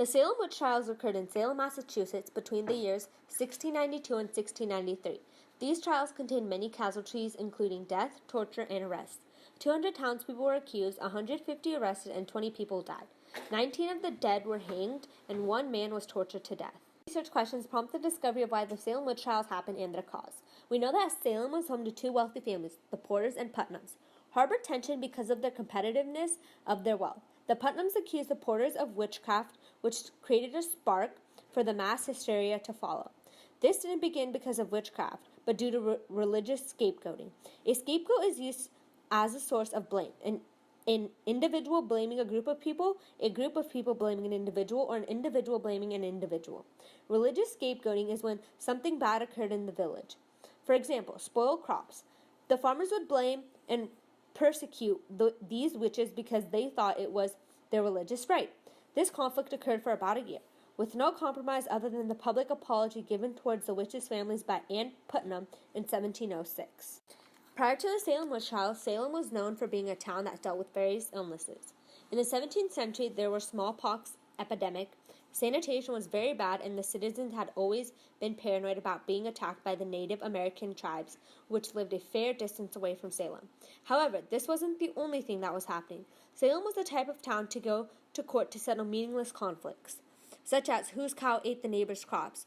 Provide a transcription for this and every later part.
The Salem witch trials occurred in Salem, Massachusetts between the years 1692 and 1693. These trials contained many casualties, including death, torture, and arrest. 200 townspeople were accused, 150 arrested, and 20 people died. 19 of the dead were hanged, and 1 man was tortured to death. Research questions prompt the discovery of why the Salem witch trials happened and their cause. We know that Salem was home to 2 wealthy families, the Porters and Putnams, harbored tension because of their competitiveness of their wealth. The Putnams accused the Porters of witchcraft, which created a spark for the mass hysteria to follow. This didn't begin because of witchcraft, but due to religious scapegoating. A scapegoat is used as a source of blame. An individual blaming a group of people blaming an individual, or an individual blaming an individual. Religious scapegoating is when something bad occurred in the village. For example, spoiled crops. The farmers would blame and persecute these witches because they thought it was their religious right. This conflict occurred for about a year, with no compromise other than the public apology given towards the witches' families by Anne Putnam in 1706. Prior to the Salem witch trials, Salem was known for being a town that dealt with various illnesses. In the 17th century, there were smallpox epidemic. Sanitation was very bad, and the citizens had always been paranoid about being attacked by the Native American tribes, which lived a fair distance away from Salem. However, this wasn't the only thing that was happening. Salem was the type of town to go to court to settle meaningless conflicts, such as whose cow ate the neighbor's crops,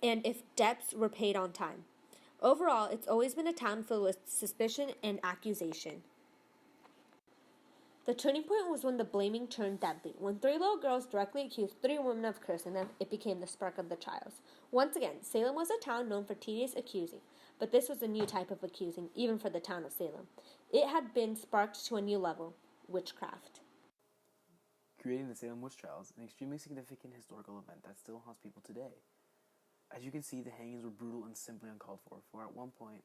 and if debts were paid on time. Overall, it's always been a town filled with suspicion and accusation. The turning point was when the blaming turned deadly. When 3 little girls directly accused 3 women of cursing them, it became the spark of the trials. Once again, Salem was a town known for tedious accusing, but this was a new type of accusing, even for the town of Salem. It had been sparked to a new level: witchcraft. Creating the Salem witch trials, an extremely significant historical event that still haunts people today. As you can see, the hangings were brutal and simply uncalled for at one point,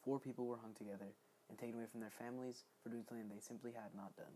4 people were hung together and taken away from their families for doing something they simply had not done.